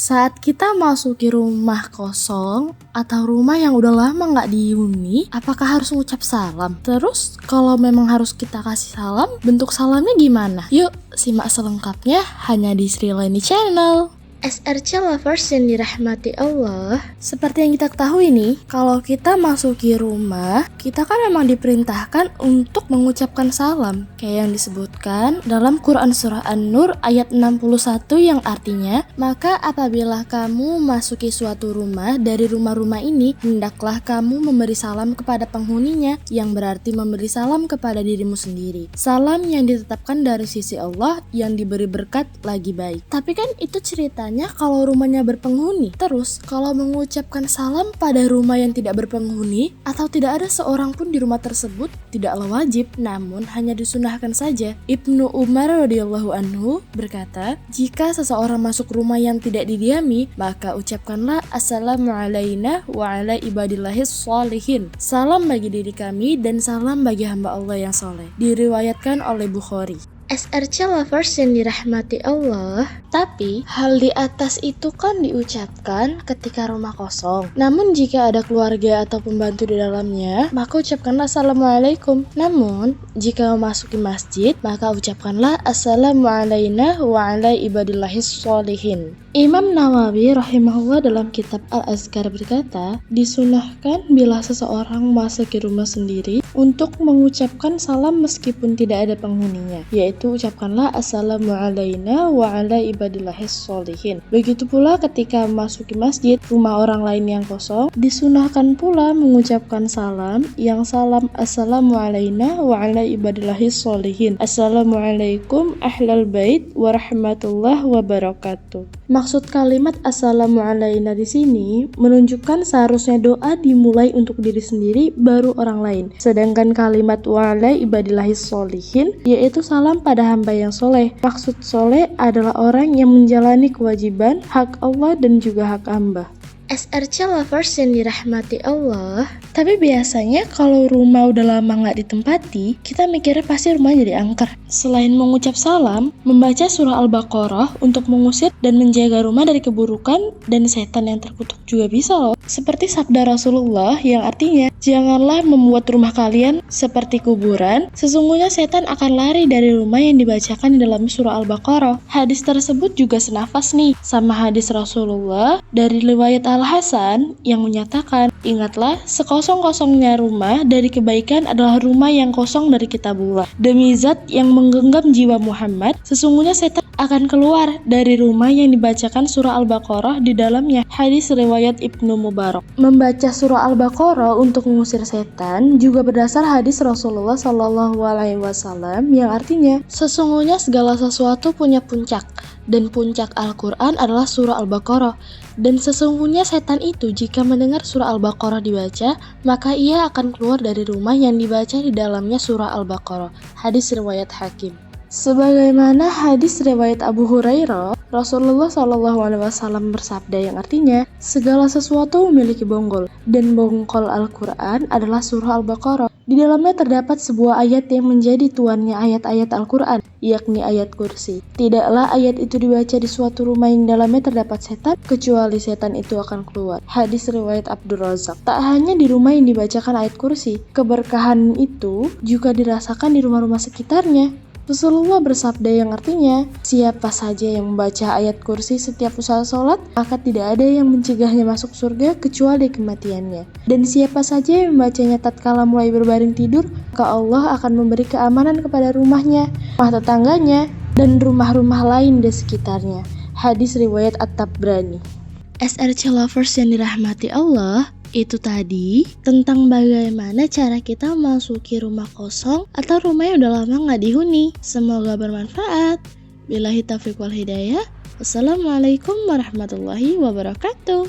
Saat kita masuki rumah kosong atau rumah yang udah lama nggak dihuni, apakah harus ngucap salam? Terus kalau memang harus kita kasih salam, bentuk salamnya gimana? Yuk simak selengkapnya hanya di Sri Leni Channel. SRC Lovers yang dirahmati Allah, seperti yang kita ketahui nih, kalau kita masuki rumah, kita kan memang diperintahkan untuk mengucapkan salam, kayak yang disebutkan dalam Quran Surah An-Nur ayat 61 yang artinya, maka apabila kamu masuki suatu rumah dari rumah-rumah ini, hendaklah kamu memberi salam kepada penghuninya, yang berarti memberi salam kepada dirimu sendiri. Salam yang ditetapkan dari sisi Allah, yang diberi berkat lagi baik. Tapi kan itu ceritanya kalau rumahnya berpenghuni. Terus kalau mengucapkan salam pada rumah yang tidak berpenghuni atau tidak ada seorang pun di rumah tersebut, tidaklah wajib, namun hanya disunahkan saja. Ibnu Umar radhiyallahu anhu berkata, jika seseorang masuk rumah yang tidak didiami, maka ucapkanlah assalamu alaina wa ala ibadillahis sholihin. Salam bagi diri kami dan salam bagi hamba Allah yang soleh. Diriwayatkan oleh Bukhari. SRC Lovers yang dirahmati Allah, tapi hal di atas itu kan diucapkan ketika rumah kosong. Namun jika ada keluarga atau pembantu di dalamnya, maka ucapkanlah assalamualaikum. Namun jika memasuki masjid, maka ucapkanlah assalamu alaina wa ala ibadillahis sholihin. Imam Nawawi rahimahullah dalam kitab Al-Azkar berkata, disunahkan bila seseorang memasuki rumah sendiri untuk mengucapkan salam meskipun tidak ada penghuninya, yaitu ucapkanlah assalamu alaina wa ala ibadillahis sholihin. Begitu pula ketika memasuki masjid, rumah orang lain yang kosong, disunahkan pula mengucapkan salam, yang salam assalamu alaina wa ala ibadillahis sholihin. Assalamualaikum ahlal bait wa rahmatullah wa barakatuh. Maksud kalimat assalamu alaina di sini menunjukkan seharusnya doa dimulai untuk diri sendiri baru orang lain. Sedangkan kalimat wa ala ibadillahis sholihin yaitu salam pada hamba yang soleh. Maksud soleh adalah orang yang menjalani kewajiban, hak Allah dan juga hak hamba. SRC Lovers yang dirahmati Allah, tapi biasanya kalau rumah udah lama nggak ditempati, kita mikirnya pasti rumah jadi angker. Selain mengucap salam, membaca surah Al-Baqarah untuk mengusir dan menjaga rumah dari keburukan dan setan yang terkutuk juga bisa loh. Seperti sabda Rasulullah yang artinya, janganlah membuat rumah kalian seperti kuburan, sesungguhnya setan akan lari dari rumah yang dibacakan di dalam surah Al-Baqarah. Hadis tersebut juga senafas nih sama hadis Rasulullah dari riwayat Al-Hasan yang menyatakan, ingatlah sekosong-kosongnya rumah dari kebaikan adalah rumah yang kosong dari kitabullah. Demi zat yang menggenggam jiwa Muhammad, sesungguhnya setan akan keluar dari rumah yang dibacakan surah Al-Baqarah di dalamnya. Hadis riwayat Ibnu Mubarak. Membaca surah Al-Baqarah untuk mengusir setan juga berdasar hadis Rasulullah SAW yang artinya, sesungguhnya segala sesuatu punya puncak, dan puncak Al-Quran adalah surah Al-Baqarah. Dan sesungguhnya setan itu jika mendengar surah Al-Baqarah dibaca, maka ia akan keluar dari rumah yang dibaca di dalamnya surah Al-Baqarah. Hadis riwayat Hakim. Sebagaimana hadis riwayat Abu Hurairah, Rasulullah SAW bersabda yang artinya, segala sesuatu memiliki bonggol, dan bonggol Al-Quran adalah surah Al-Baqarah. Di dalamnya terdapat sebuah ayat yang menjadi tuannya ayat-ayat Al-Quran, yakni ayat kursi. Tidaklah ayat itu dibaca di suatu rumah yang dalamnya terdapat setan, kecuali setan itu akan keluar. Hadis riwayat Abdur Razak. Tak hanya di rumah yang dibacakan ayat kursi, keberkahan itu juga dirasakan di rumah-rumah sekitarnya. Rasulullah bersabda yang artinya, siapa saja yang membaca ayat kursi setiap usai sholat, maka tidak ada yang mencegahnya masuk surga kecuali kematiannya. Dan siapa saja yang membacanya tatkala mulai berbaring tidur, maka Allah akan memberi keamanan kepada rumahnya, rumah tetangganya, dan rumah-rumah lain di sekitarnya. Hadis riwayat At-Tabrani. SRC Lovers yang dirahmati Allah, itu tadi tentang bagaimana cara kita memasuki rumah kosong atau rumah yang udah lama nggak dihuni. Semoga bermanfaat. Billahi taufiq wal hidayah. Wassalamualaikum warahmatullahi wabarakatuh.